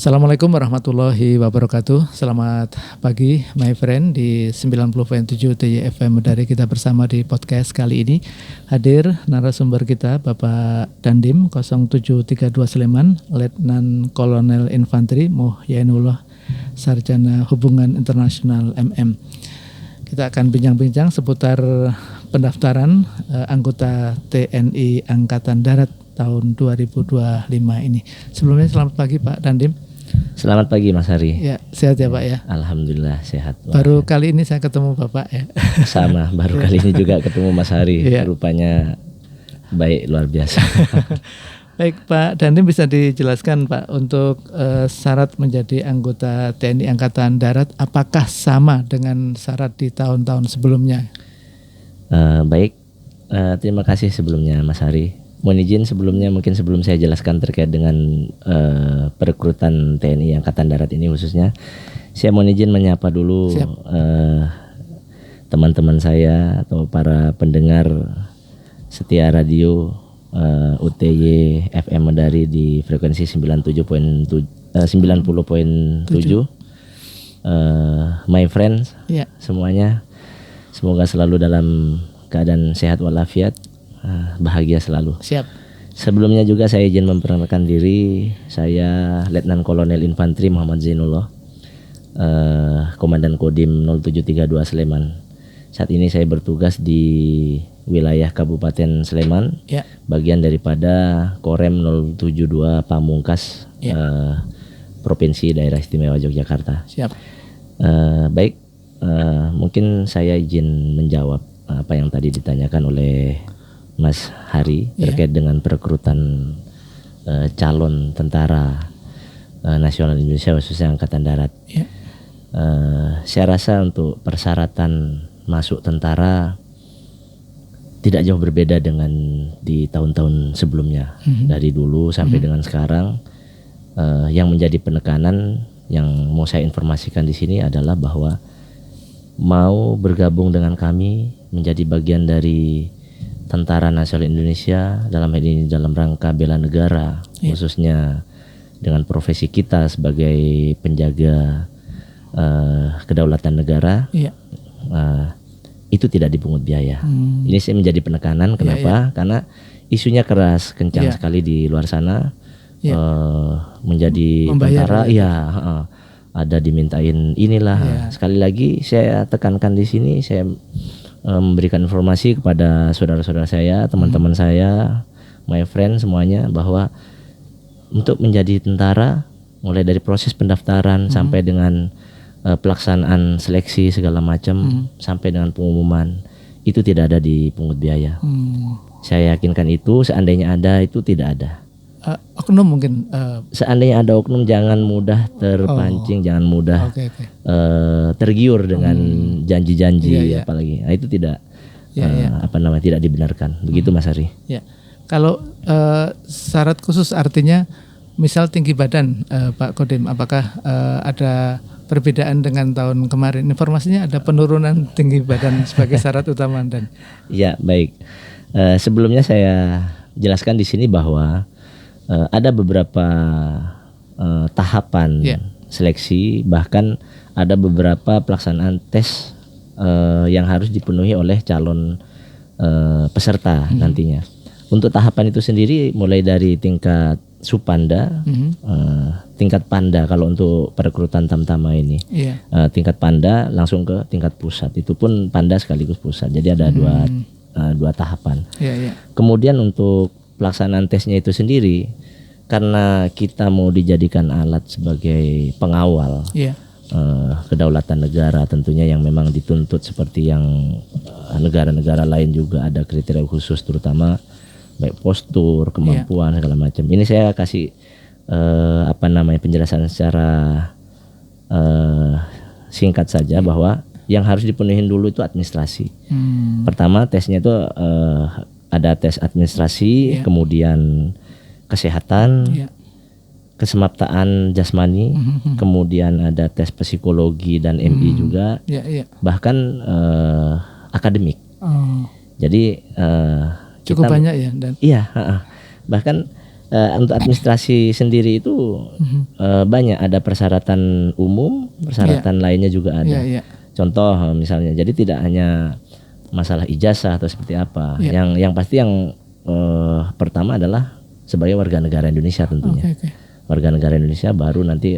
Assalamualaikum warahmatullahi wabarakatuh. Selamat pagi my friend di 90.7 TYFM Medari. Kita bersama di podcast kali ini. Hadir narasumber kita Bapak Dandim 0732 Sleman, Letnan Kolonel Infanteri Muhyainullah, Sarjana Hubungan Internasional MM. Kita akan bincang-bincang seputar pendaftaran anggota TNI Angkatan Darat tahun 2025 ini. Sebelumnya selamat pagi Pak Dandim. Selamat pagi Mas Hari. Ya, sehat ya Pak ya? Alhamdulillah sehat. Baru kali ini saya ketemu Bapak ya. Sama, baru kali ini juga ketemu Mas Hari. Ya. Rupanya baik, luar biasa. Baik Pak Dandim, bisa dijelaskan Pak untuk syarat menjadi anggota TNI Angkatan Darat apakah sama dengan syarat di tahun-tahun sebelumnya? Baik, terima kasih sebelumnya Mas Hari. Mohon izin sebelumnya, mungkin sebelum saya jelaskan terkait dengan perekrutan TNI Angkatan Darat ini khususnya, saya mohon izin menyapa dulu teman-teman saya atau para pendengar setia radio UTY FM Medari di frekuensi 90.7 my friends semuanya, semoga selalu dalam keadaan sehat walafiat, bahagia selalu. Siap. Sebelumnya juga saya izin memperkenalkan diri. Saya Letnan Kolonel Infanteri Muhammad Zainullah, Komandan Kodim 0732 Sleman. Saat ini saya bertugas di wilayah Kabupaten Sleman, bagian daripada Korem 072 Pamungkas, Provinsi Daerah Istimewa Yogyakarta. Siap. Baik, mungkin saya izin menjawab apa yang tadi ditanyakan oleh Mas Hari terkait dengan perekrutan calon tentara nasional Indonesia khususnya Angkatan Darat. Saya rasa untuk persyaratan masuk tentara tidak jauh berbeda dengan di tahun-tahun sebelumnya. Dari dulu sampai dengan sekarang, yang menjadi penekanan yang mau saya informasikan di sini adalah bahwa mau bergabung dengan kami menjadi bagian dari Tentara Nasional Indonesia dalam hal ini dalam rangka bela negara, khususnya dengan profesi kita sebagai penjaga kedaulatan negara, itu tidak dipungut biaya. Ini saya menjadi penekanan. Kenapa? Karena isunya keras, kencang sekali di luar sana. Menjadi membayar, tentara, ada dimintain inilah. Sekali lagi saya tekankan di sini, saya memberikan informasi kepada saudara-saudara saya, teman-teman saya, my friend semuanya, bahwa untuk menjadi tentara mulai dari proses pendaftaran sampai dengan pelaksanaan seleksi segala macam sampai dengan pengumuman itu tidak ada dipungut biaya. Saya yakinkan itu, seandainya ada itu tidak ada. Oknum mungkin. Seandainya ada oknum, jangan mudah terpancing, jangan mudah tergiur dengan janji-janji apalagi. Nah, itu tidak tidak dibenarkan. Begitu Mas Hari. Ya. Kalau syarat khusus artinya misal tinggi badan, Pak Kodim, apakah ada perbedaan dengan tahun kemarin? Informasinya ada penurunan tinggi badan sebagai syarat utama dan. Ya, baik. Sebelumnya saya jelaskan di sini bahwa ada beberapa tahapan seleksi, bahkan ada beberapa pelaksanaan tes yang harus dipenuhi oleh calon peserta nantinya. Untuk tahapan itu sendiri mulai dari tingkat Supanda, tingkat Panda kalau untuk perekrutan tamtama ini, tingkat Panda langsung ke tingkat pusat. Itu pun Panda sekaligus pusat. Jadi ada dua tahapan. Kemudian untuk pelaksanaan tesnya itu sendiri, karena kita mau dijadikan alat sebagai pengawal kedaulatan negara tentunya yang memang dituntut seperti yang negara-negara lain juga ada kriteria khusus, terutama baik postur, kemampuan segala macam. Ini saya kasih penjelasan secara singkat saja bahwa yang harus dipenuhi dulu itu administrasi. Pertama tesnya itu ada tes administrasi, kemudian kesehatan, kesemaptaan jasmani, kemudian ada tes psikologi dan MI juga, bahkan akademik. Jadi cukup banyak ya dan. Iya, bahkan Untuk administrasi sendiri itu banyak, ada persyaratan umum, persyaratan lainnya juga ada. Contoh misalnya, jadi tidak hanya masalah ijazah atau seperti apa. Yang pasti yang pertama adalah sebagai warga negara Indonesia tentunya. Warga negara Indonesia, baru nanti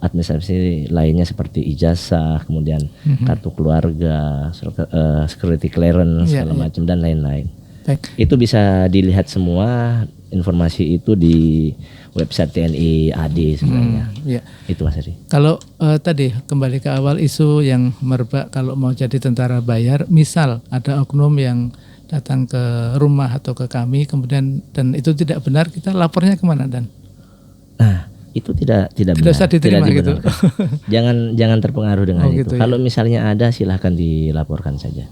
administrasi lainnya seperti ijazah, kemudian kartu keluarga, security clearance segala macam dan lain-lain. Itu bisa dilihat semua informasi itu di website TNI AD sebenarnya. Itu Mas Heri. Kalau tadi kembali ke awal isu yang merebak kalau mau jadi tentara bayar, misal ada oknum yang datang ke rumah atau ke kami kemudian dan itu tidak benar, kita lapornya kemana Dan? Nah, itu tidak benar. Usah diterima gitu. Jangan terpengaruh dengan itu. Gitu, kalau misalnya ada, silahkan dilaporkan saja.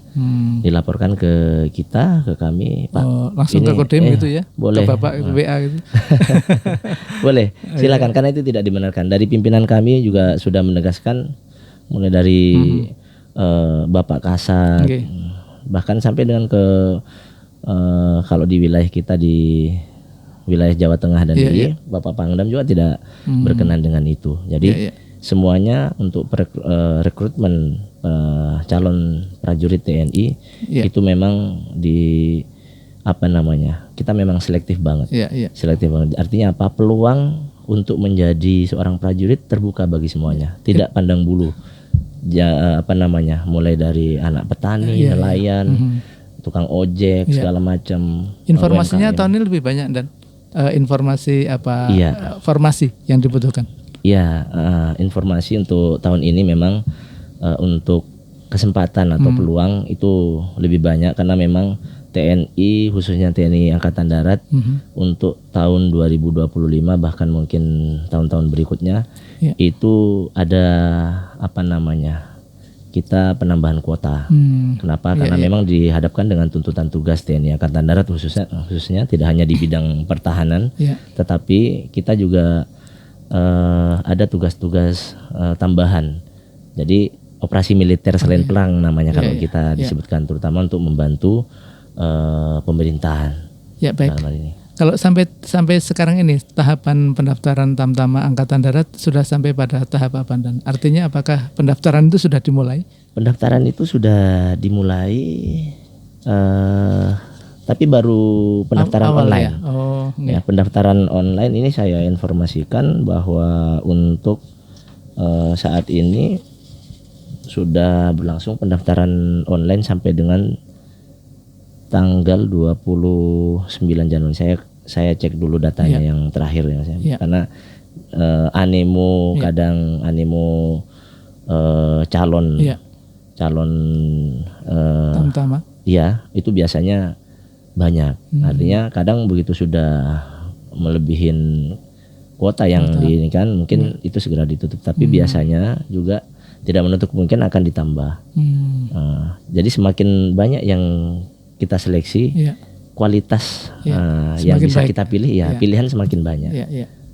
Dilaporkan ke kita, ke kami, Pak. Langsung ke Kodim gitu ya? Boleh. Ke Bapak WA gitu. Boleh, silakan, karena itu tidak dibenarkan. Dari pimpinan kami juga sudah menegaskan, mulai dari Bapak Kasat, bahkan sampai dengan ke kalau di wilayah kita di wilayah Jawa Tengah dan Bapak Pangdam juga tidak berkenan dengan itu. Jadi semuanya untuk rekrutmen calon prajurit TNI itu memang kita memang selektif banget. Selektif banget. Artinya apa? Peluang untuk menjadi seorang prajurit terbuka bagi semuanya, tidak pandang bulu. Mulai dari anak petani, nelayan, tukang ojek, segala macam. Informasinya tahun ini lebih banyak Dan. Informasi formasi yang dibutuhkan. Informasi untuk tahun ini memang untuk kesempatan atau peluang itu lebih banyak, karena memang TNI, khususnya TNI Angkatan Darat untuk tahun 2025 bahkan mungkin tahun-tahun berikutnya itu ada kita penambahan kuota. Kenapa? Karena memang dihadapkan dengan tuntutan tugas TNI Angkatan Darat khususnya tidak hanya di bidang pertahanan, tetapi kita juga ada tugas-tugas tambahan. Jadi operasi militer selain perang namanya kalau kita disebutkan, terutama untuk membantu pemerintahan. Baik. Kalau sampai sekarang ini tahapan pendaftaran Tamtama Angkatan Darat sudah sampai pada tahap apa Dan? Artinya apakah pendaftaran itu sudah dimulai? Pendaftaran itu sudah dimulai, tapi baru pendaftaran online. Pendaftaran online ini saya informasikan bahwa untuk saat ini sudah berlangsung pendaftaran online sampai dengan tanggal 29 Januari. Saya cek dulu datanya yang terakhir ya, karena animo kadang animo calon Tamtama. Itu biasanya banyak. Artinya kadang begitu sudah melebihin kuota yang diinginkan, mungkin itu segera ditutup. Tapi biasanya juga tidak menutup kemungkinan akan ditambah. Jadi semakin banyak yang kita seleksi, kualitas yang bisa kita pilih, pilihan semakin banyak.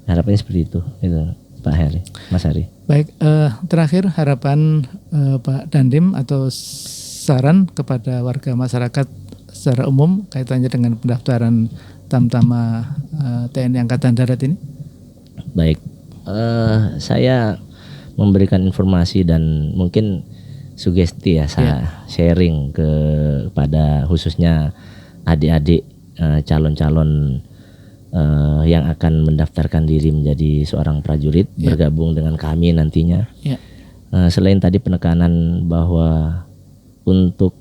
Harapannya seperti itu Pak Heri, Mas Hari. Baik, terakhir harapan Pak Dandim atau saran kepada warga masyarakat secara umum kaitannya dengan pendaftaran Tamtama TNI Angkatan Darat ini. Baik, saya memberikan informasi dan mungkin sugesti saya sharing kepada khususnya adik-adik calon-calon yang akan mendaftarkan diri menjadi seorang prajurit bergabung dengan kami nantinya. Selain tadi penekanan bahwa untuk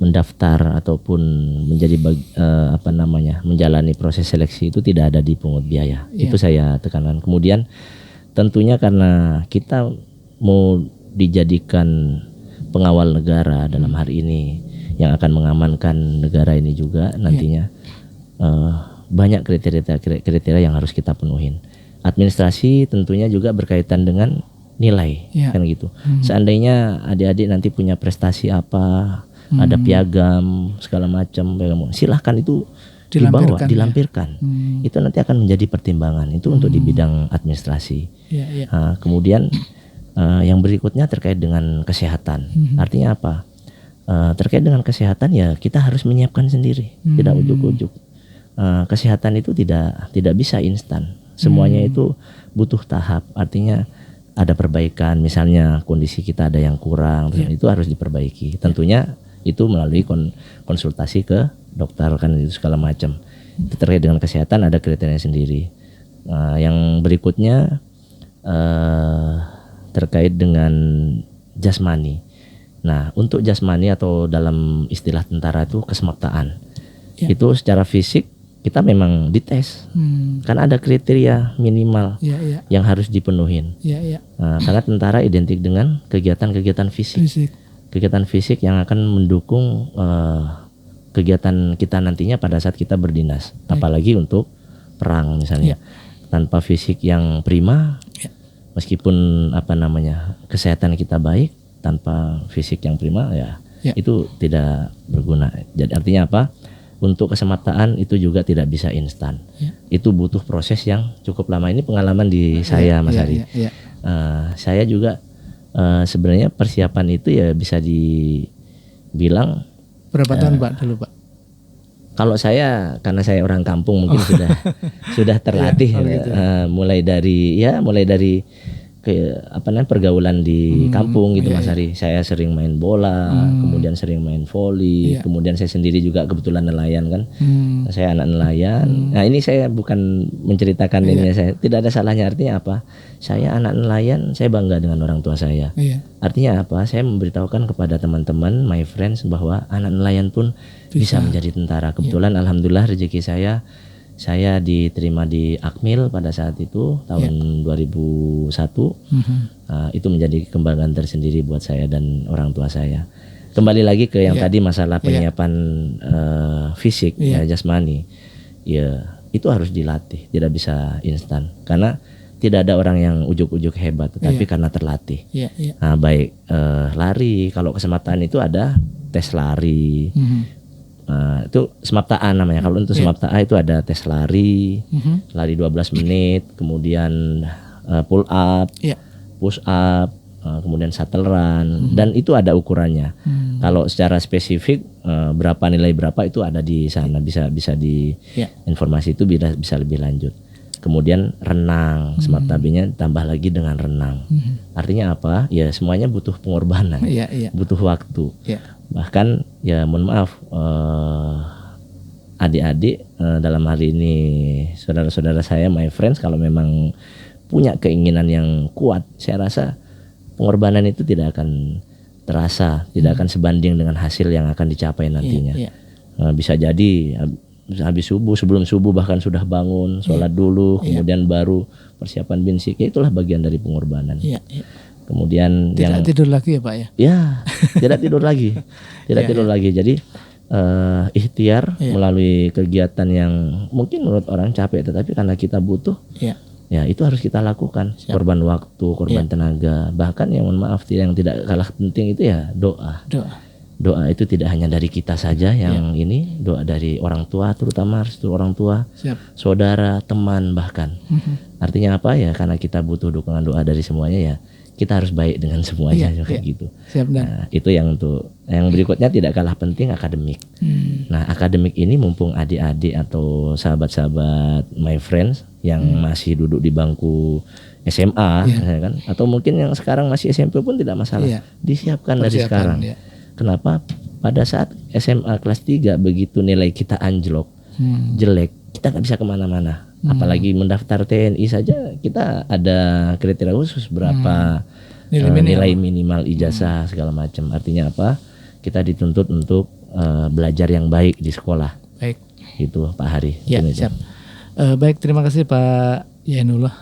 mendaftar ataupun menjadi menjalani proses seleksi itu tidak ada dipungut biaya. Itu saya tekankan. Kemudian tentunya karena kita mau dijadikan pengawal negara dalam hari ini yang akan mengamankan negara ini juga nantinya, banyak kriteria yang harus kita penuhin. Administrasi tentunya juga berkaitan dengan nilai, kan gitu. Seandainya adik-adik nanti punya prestasi apa, ada piagam segala macam, silahkan itu dilampirkan. Itu nanti akan menjadi pertimbangan itu untuk di bidang administrasi. Kemudian yang berikutnya terkait dengan kesehatan. Artinya apa? Terkait dengan kesehatan ya kita harus menyiapkan sendiri, tidak ujuk-ujuk. kesehatan itu tidak bisa instan. Semuanya itu butuh tahap. Artinya ada perbaikan, misalnya kondisi kita ada yang kurang, itu harus diperbaiki. Tentunya itu melalui konsultasi ke dokter kan, itu segala macam. Itu terkait dengan kesehatan ada kriteria sendiri. Yang berikutnya terkait dengan jasmani. Nah, untuk jasmani atau dalam istilah tentara itu kesemaptaan. Itu secara fisik kita memang dites, kan ada kriteria minimal yang harus dipenuhin. Karena tentara identik dengan kegiatan-kegiatan fisik, kegiatan fisik yang akan mendukung kegiatan kita nantinya pada saat kita berdinas, apalagi untuk perang misalnya. Tanpa fisik yang prima, meskipun kesehatan kita baik, tanpa fisik yang prima itu tidak berguna. Jadi artinya apa? Untuk kesemaptaan itu juga tidak bisa instan. Itu butuh proses yang cukup lama. Ini pengalaman di saya, Mas Hari. Saya juga sebenarnya persiapan itu ya bisa dibilang berapa tahun Pak dulu Pak? Kalau saya, karena saya orang kampung mungkin sudah terlatih mulai dari pergaulan di kampung gitu Mas Hari. Saya sering main bola, kemudian sering main voli, kemudian saya sendiri juga kebetulan nelayan kan. Saya anak nelayan. Nah, ini saya bukan menceritakan ini, saya tidak ada salahnya. Artinya apa? Saya anak nelayan, saya bangga dengan orang tua saya. Artinya apa? Saya memberitahukan kepada teman-teman, my friends, bahwa anak nelayan pun bisa menjadi tentara. Kebetulan alhamdulillah rezeki saya diterima di Akmil pada saat itu tahun 2001. Itu menjadi kebanggaan tersendiri buat saya dan orang tua saya. Kembali lagi ke yang tadi masalah penyiapan fisik, jasmani. Ya, itu harus dilatih, tidak bisa instan. Karena tidak ada orang yang ujuk-ujuk hebat, tetapi karena terlatih. Nah, baik lari, kalau kesemaptaan itu ada tes lari. Itu semaptaan namanya. Kalau untuk semaptaan itu ada tes lari, lari 12 menit, kemudian pull up, push up, kemudian shuttle run, dan itu ada ukurannya. Kalau secara spesifik berapa nilai berapa itu ada di sana, bisa di informasi itu bisa lebih lanjut. Kemudian renang, semaptabinya tambah lagi dengan renang. Artinya apa? Ya semuanya butuh pengorbanan, butuh waktu. Bahkan ya mohon maaf adik-adik dalam hari ini saudara-saudara saya, my friends, kalau memang punya keinginan yang kuat, saya rasa pengorbanan itu tidak akan terasa, tidak akan sebanding dengan hasil yang akan dicapai nantinya. Bisa jadi habis subuh, sebelum subuh bahkan sudah bangun, sholat dulu, kemudian baru persiapan binsik. Itulah bagian dari pengorbanan. Kemudian tidak tidur lagi ya Pak ya? Ya, tidak tidur lagi, tidur lagi. Jadi ikhtiar melalui kegiatan yang mungkin menurut orang capek, tetapi karena kita butuh, ya itu harus kita lakukan. Korban waktu, korban tenaga. Bahkan yang mohon maaf, yang tidak kalah penting itu ya doa. Doa itu tidak hanya dari kita saja yang ini, doa dari orang tua, terutama harus orang tua, saudara, teman bahkan. Artinya apa ya? Karena kita butuh dukungan doa dari semuanya ya. Kita harus baik dengan semuanya kayak gitu. Nah, itu yang untuk yang berikutnya tidak kalah penting, akademik. Nah, akademik ini mumpung adik-adik atau sahabat-sahabat my friends yang masih duduk di bangku SMA kan, atau mungkin yang sekarang masih SMP pun tidak masalah. Disiapkan dari sekarang. Kenapa? Pada saat SMA kelas 3 begitu nilai kita anjlok, jelek, kita nggak bisa kemana-mana. Apalagi mendaftar TNI saja kita ada kriteria khusus berapa nilai minimal ijazah segala macam. Artinya apa? Kita dituntut untuk belajar yang baik di sekolah. Baik. Itu Pak Hari. Siap. Baik, terima kasih Pak Yainullah,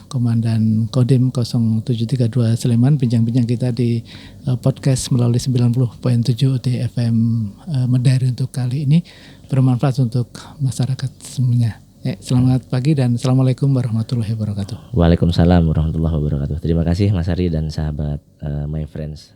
Komandan Kodim 0732 Sleman, bincang-bincang kita di podcast melalui 90.7 FM Medari untuk kali ini bermanfaat untuk masyarakat semuanya. Selamat pagi dan Assalamualaikum warahmatullahi wabarakatuh. Waalaikumsalam warahmatullahi wabarakatuh. Terima kasih Mas Hari dan sahabat my friends.